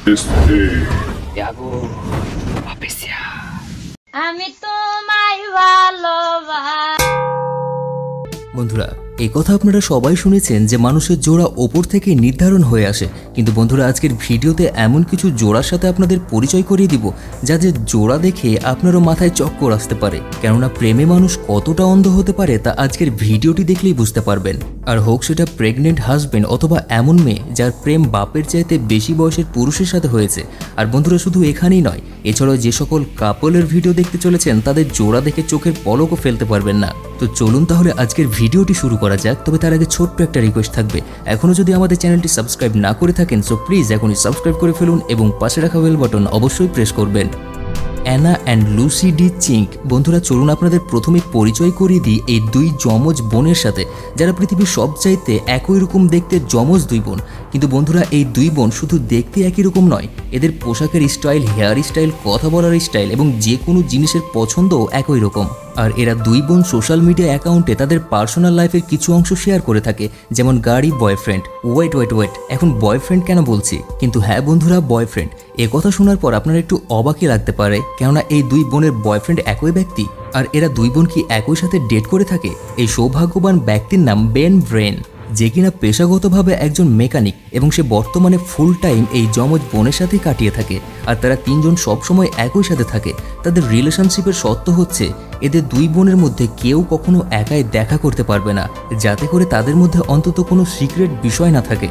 Tiago Oficial. আমি তোমায় ভালোবাসি। বন্ধুরা, এই কথা আপনারা সবাই শুনেছেন যে মানুষের জোড়া ওপর থেকে নির্ধারণ হয়ে আসে, কিন্তু বন্ধুরা আজকের ভিডিওতে এমন কিছু জোড়ার সাথে আপনাদের পরিচয় করিয়ে দিব যাদের জোড়া দেখে আপনারও মাথায় চক্কর আসতে পারে। কেননা প্রেমে মানুষ কতটা অন্ধ হতে পারে তা আজকের ভিডিওটি দেখলেই বুঝতে পারবেন। আর হোক সেটা প্রেগনেন্ট হাজবেন্ড অথবা এমন মেয়ে যার প্রেম বাপের চাইতে বেশি বয়সের পুরুষের সাথে হয়েছে। আর বন্ধুরা শুধু এখানেই নয়, এছাড়াও যে সকল কাপলের ভিডিও দেখতে চলেছেন তাদের জোড়া দেখে চোখের পলকও ফেলতে পারবেন না। তো চলুন তাহলে আজকের ভিডিওটি শুরু করা যাক। তবে তার আগে ছোট্ট একটা রিকোয়েস্ট থাকবে, এখনও যদি আমাদের চ্যানেলটি সাবস্ক্রাইব না করে থাকেন সো প্লিজ এখনই সাবস্ক্রাইব করে ফেলুন এবং পাশে রাখা বেল বাটন অবশ্যই প্রেস করবেন। অ্যানা অ্যান্ড লুসি ডি চিঙ্ক। বন্ধুরা চলুন আপনাদের প্রথমে পরিচয় করিয়ে দিই এই দুই যমজ বোনের সাথে, যারা পৃথিবীর সবচাইতে একই রকম দেখতে যমজ দুই বোন। কিন্তু বন্ধুরা এই দুই বোন শুধু দেখতে একই রকম নয়, এদের পোশাকের স্টাইল, হেয়ার স্টাইল, কথা বলার স্টাইল এবং যে কোনো জিনিসের পছন্দও একই রকম। আর এরা দুই বোন সোশ্যাল মিডিয়া অ্যাকাউন্টে তাদের পার্সোনাল লাইফের কিছু অংশ শেয়ার করে থাকে, যেমন গাড়ি, বয়ফ্রেন্ড। ওয়েট, এখন বয়ফ্রেন্ড কেন বলছি? কিন্তু হ্যাঁ বন্ধুরা, বয়ফ্রেন্ড। এ কথা শোনার পর আপনারা একটু অবাকই লাগতে পারে, কেননা এই দুই বোনের বয়ফ্রেন্ড একই ব্যক্তি। আর এরা দুই বোন কি একই সাথে ডেট করে থাকে? এই সৌভাগ্যবান ব্যক্তির নাম বেন ব্রেন, যে কিনা পেশাগতভাবে একজন মেকানিক এবং সে বর্তমানে ফুল টাইম এই যমজ বোনের সাথেই কাটিয়ে থাকে। আর তারা তিনজন সবসময় একই সাথে থাকে। তাদের রিলেশনশিপের সত্য হচ্ছে এদের দুই বোনের মধ্যে কেউ কখনো একাই দেখা করতে পারবে না, যাতে করে তাদের মধ্যে অন্তত কোনো সিক্রেট বিষয় না থাকে।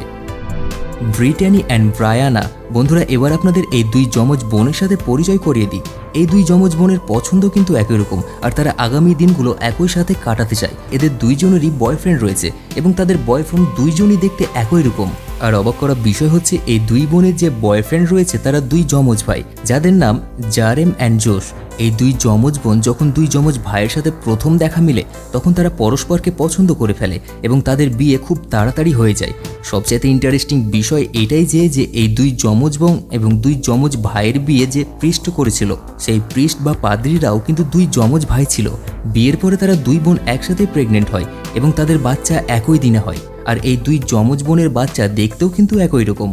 Brittany and Briana. বন্ধুরা এবার আপনাদের এই দুই যমজ বোনের সাথে পরিচয় করিয়ে দিই। এই দুই যমজ বোনের পছন্দ কিন্তু একই রকম, আর তারা আগামী দিনগুলো একই সাথে কাটাতে চায়। এদের দুইজনেরই বয়ফ্রেন্ড রয়েছে এবং তাদের বয়ফ্রেন্ড দুইজনই দেখতে একই রকম। আর অবাক করা বিষয় হচ্ছে এই দুই বোনের যে বয়ফ্রেন্ড রয়েছে তারা দুই যমজ ভাই, যাদের নাম জারেম অ্যান্ড জোশ। এই দুই যমজ বোন যখন দুই যমজ ভাইয়ের সাথে প্রথম দেখা মিলে তখন তারা পরস্পরকে পছন্দ করে ফেলে এবং তাদের বিয়ে খুব তাড়াতাড়ি হয়ে যায়। সবচেয়ে ইন্টারেস্টিং বিষয় এটাই যে এই দুই যমজ বোন এবং দুই যমজ ভাইয়ের বিয়ে যে প্রিস্ট করেছিল, সেই প্রিস্ট বা পাদ্রীরাও কিন্তু দুই যমজ ভাই ছিল। বিয়ের পরে তারা দুই বোন একসাথে প্রেগনেন্ট হয় এবং তাদের বাচ্চা একই দিনে হয়। আর এই দুই যমজ বোনের বাচ্চা দেখতেও কিন্তু একই রকম।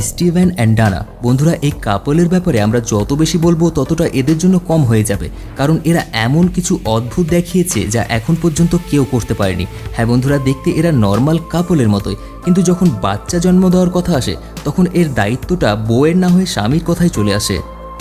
স্টিভেন অ্যান্ড ডানা। বন্ধুরা এই কাপলের ব্যাপারে আমরা যত বেশি বলবো ততটা এদের জন্য কম হয়ে যাবে, কারণ এরা এমন কিছু অদ্ভুত দেখিয়েছে যা এখন পর্যন্ত কেউ করতে পারেনি। হ্যাঁ বন্ধুরা, দেখতে এরা নর্মাল কাপলের মতোই, কিন্তু যখন বাচ্চা জন্ম দেওয়ার কথা আসে তখন এর দায়িত্বটা বউয়ের না হয়ে স্বামীর কথাই চলে আসে।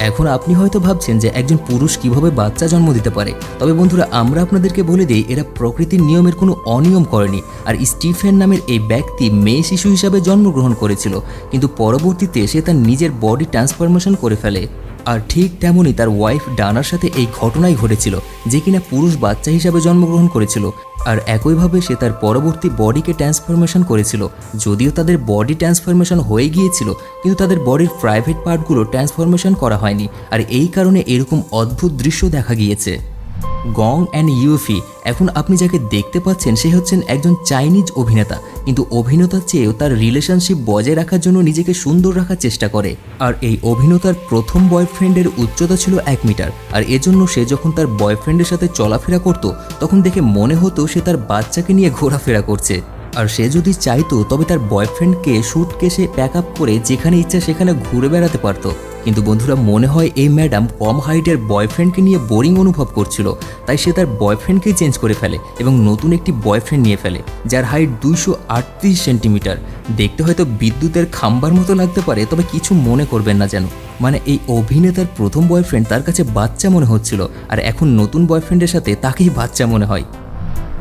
এখন আপনি হয়তো ভাবছেন যে একজন পুরুষ কিভাবে বাচ্চা জন্ম দিতে পারে। তবে বন্ধুরা আমরা আপনাদেরকে বলে দিই, এরা প্রকৃতির নিয়মের কোনো অনিয়ম করেনি। আর স্টিফেন নামের এই ব্যক্তি মেয়ে শিশু হিসাবে জন্মগ্রহণ করেছিল, কিন্তু পরবর্তীতে সে তার নিজের বডি ট্রান্সফরমেশন করে ফেলে। আর ঠিক তেমনই তার ওয়াইফ ডানার সাথে এই ঘটনাই ঘটেছিল, যে কিনা পুরুষ বাচ্চা হিসাবে জন্মগ্রহণ করেছিল। আর একইভাবে সে তার পরবর্তী বডিকে ট্রান্সফরমেশন করেছিল। যদিও তাদের বডি ট্রান্সফরমেশন হয়ে গিয়েছিল, কিন্তু তাদের বডির প্রাইভেট পার্টগুলো ট্রান্সফরমেশন করা হয়নি। আর এই কারণে এরকম অদ্ভুত দৃশ্য দেখা গিয়েছে। গং অ্যান্ড ইউফি। এখন আপনি যাকে দেখতে পাচ্ছেন সে হচ্ছেন একজন চাইনিজ অভিনেতা, কিন্তু অভিনেতার চেয়েও তার রিলেশনশিপ বজায় রাখার জন্য নিজেকে সুন্দর রাখার চেষ্টা করে। আর এই অভিনেতার প্রথম বয়ফ্রেন্ডের উচ্চতা ছিল 1 মিটার, আর এজন্য সে যখন তার বয়ফ্রেন্ডের সাথে চলাফেরা করত তখন দেখে মনে হতো সে তার বাচ্চাকে নিয়ে ঘোরাফেরা করছে। আর সে যদি চাইতো তবে তার বয়ফ্রেন্ডকে স্যুটকেসে প্যাক আপ করে যেখানে ইচ্ছা সেখানে ঘুরে বেড়াতে পারত। কিন্তু বন্ধুরা মনে হয় এই ম্যাডাম কম হাইটের বয়ফ্রেন্ডকে নিয়ে বোরিং অনুভব করছিল, তাই সে তার বয়ফ্রেন্ডকেই চেঞ্জ করে ফেলে এবং নতুন একটি বয়ফ্রেন্ড নিয়ে ফেলে, যার হাইট 238 সেন্টিমিটার। দেখতে হয়তো বিদ্যুতের খাম্বার মতো লাগতে পারে, তবে কিছু মনে করবেন না যেন। মানে এই অভিনেতার প্রথম বয়ফ্রেন্ড তার কাছে বাচ্চা মনে হচ্ছিল, আর এখন নতুন বয়ফ্রেন্ডের সাথে তাকেই বাচ্চা মনে হয়।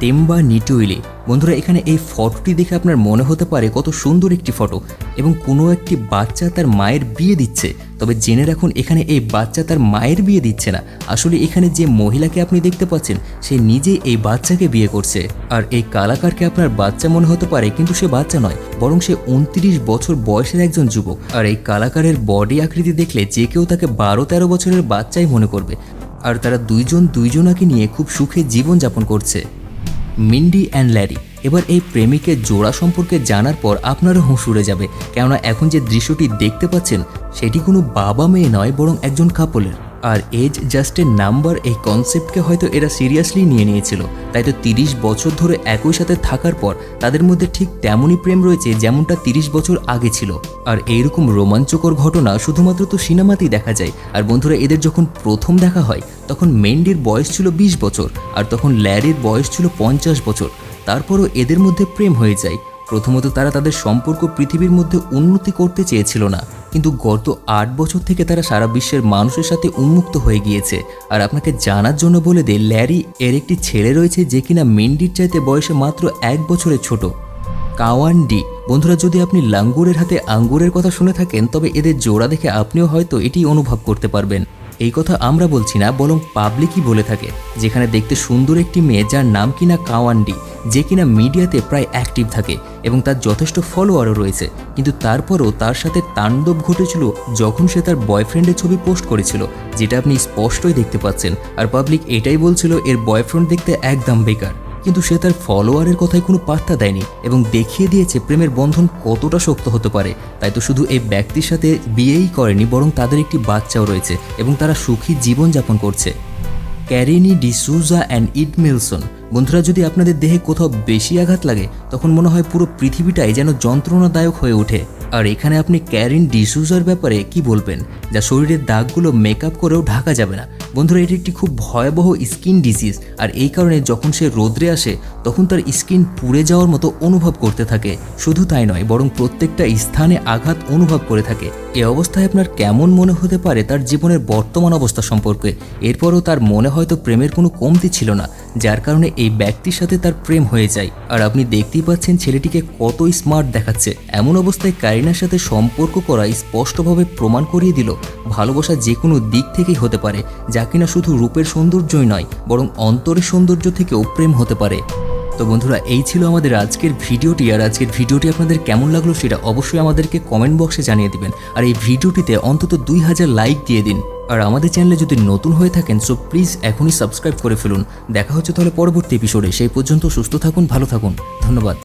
টেম্বা নিটুইলি। বন্ধুরা এখানে এই ফটোটি দেখে আপনার মনে হতে পারে কত সুন্দর একটি ফটো এবং কোনো একটি বাচ্চা তার মায়ের বিয়ে দিচ্ছে। তবে জেনে রাখুন এখানে এই বাচ্চা তার মায়ের বিয়ে দিচ্ছে না, আসলে এখানে যে মহিলাকে আপনি দেখতে পাচ্ছেন সে নিজেই এই বাচ্চাকে বিয়ে করছে। আর এই কালাকারকে আপনার বাচ্চা মনে হতে পারে, কিন্তু সে বাচ্চা নয়, বরং সে 29 বছর বয়সের একজন যুবক। আর এই কালাকারের বডি আকৃতি দেখলে যে কেউ তাকে 12-13 বছরের বাচ্চাই মনে করবে। আর তারা দুইজনাকে নিয়ে খুব সুখে জীবনযাপন করছে। মিন্ডি অ্যান্ড ল্যারি। এবার এই প্রেমিকের জোড়া সম্পর্কে জানার পর আপনারও হুঁশ উড়ে যাবে, কেননা এখন যে দৃশ্যটি দেখতে পাচ্ছেন সেটি কোনো বাবা মেয়ে নয়, বরং একজন কাপলের। আর এজ জাস্ট এ নাম্বার এই কনসেপ্টকে হয়তো এরা সিরিয়াসলি নিয়ে নিয়েছিল, তাই তো 30 বছর ধরে একই সাথে থাকার পর তাদের মধ্যে ঠিক তেমনই প্রেম রয়েছে যেমনটা 30 বছর আগে ছিল। আর এইরকম রোমাঞ্চকর ঘটনা শুধুমাত্র তো সিনেমাতেই দেখা যায়। আর বন্ধুরা, এদের যখন প্রথম দেখা হয় তখন মেন্ডির বয়স ছিল 20 বছর আর তখন ল্যারির বয়স ছিল 50 বছর। তারপরও এদের মধ্যে প্রেম হয়ে যায়। প্রথমত তারা তাদের সম্পর্ক পৃথিবীর মধ্যে উন্নতি করতে চেয়েছিল না, কিন্তু গত 8 বছর থেকে তারা সারা বিশ্বের মানুষের সাথে উন্মুক্ত হয়ে গিয়েছে। আর আপনাকে জানার জন্য বলে দে, ল্যারি এর একটি ছেলে রয়েছে যে কিনা মেন্ডির চাইতে বয়সে মাত্র 1 বছরের ছোট, কাওয়ান্ডি। বন্ধুরা, যদি আপনি লাঙ্গুরের হাতে আঙ্গুরের কথা শুনে থাকেন তবে এদের জোড়া দেখে আপনিও হয়তো এটি অনুভব করতে পারবেন। এই কথা আমরা বলছি না, বরং পাবলিকই বলে থাকে, যেখানে দেখতে সুন্দর একটি মেয়ে যার নাম কিনা কাওয়ান্ডি, যে কিনা মিডিয়াতে প্রায় অ্যাক্টিভ থাকে এবং তার যথেষ্ট ফলোয়ারও রয়েছে। কিন্তু তারপরও তার সাথে তাণ্ডব ঘটেছিল যখন সে তার বয়ফ্রেন্ডের ছবি পোস্ট করেছিল, যেটা আপনি স্পষ্টই দেখতে পাচ্ছেন। আর পাবলিক এটাই বলছিল এর বয়ফ্রেন্ড দেখতে একদম বেকার, কিন্তু সে তার ফলোয়ারের কথায় কোনো পাত্তা দেয়নি এবং দেখিয়ে দিয়েছে প্রেমের বন্ধন কতটা শক্ত হতে পারে। তাই তো শুধু এই ব্যক্তির সাথে বিয়েই করেনি, বরং তাদের একটি বাচ্চাও রয়েছে এবং তারা সুখী জীবনযাপন করছে। Carini D'Souza and Edmilson. বন্ধুরা, যদি আপনাদের দেহে কোথাও বেশি আঘাত লাগে তখন মনে হয় পুরো পৃথিবীটাই যেন যন্ত্রণাদায়ক হয়ে ওঠে। আর এখানে আপনি ক্যারিন ডিসুজার ব্যাপারে কি বলবেন, যা শরীরের দাগগুলো মেকআপ করেও ঢাকা যাবে না। বন্ধুরা, এটি একটি খুব ভয়াবহ স্কিন ডিজিজ, আর এই কারণে যখন সে রোদ্রে আসে তখন তার স্কিন পুড়ে যাওয়ার মতো অনুভব করতে থাকে। শুধু তাই নয়, বরং প্রত্যেকটা স্থানে আঘাত অনুভব করে থাকে। এ অবস্থায় আপনার কেমন মনে হতে পারে তার জীবনের বর্তমান অবস্থা সম্পর্কে? এরপরও তার মনে হয়তো প্রেমের কোনো কমতি ছিল না, যার কারণে এই ব্যক্তির সাথে তার প্রেম হয়ে যায়। আর আপনি দেখতেই পাচ্ছেন ছেলেটিকে কত স্মার্ট দেখাচ্ছে। এমন অবস্থায় কারিনার সাথে সম্পর্ক করা স্পষ্টভাবে প্রমাণ করিয়ে দিল ভালোবাসা যে কোনো দিক থেকেই হতে পারে, যা কিনা শুধু রূপের সৌন্দর্যই নয়, বরং অন্তরের সৌন্দর্য থেকেও প্রেম হতে পারে। তো বন্ধুরা, এই ছিল আমাদের আজকের ভিডিওটি। আর আজকের ভিডিওটি আপনাদের কেমন লাগলো সেটা অবশ্যই আমাদেরকে কমেন্ট বক্সে জানিয়ে দিবেন। আর এই ভিডিওটিতে অন্তত 2000 লাইক দিয়ে দিন। আর আমাদের চ্যানেলে যদি নতুন হয়ে থাকেন সো প্লিজ এখনই সাবস্ক্রাইব করে ফেলুন। দেখা হচ্ছে তাহলে পরবর্তী এপিসোডে। সেই পর্যন্ত সুস্থ থাকুন, ভালো থাকুন, ধন্যবাদ।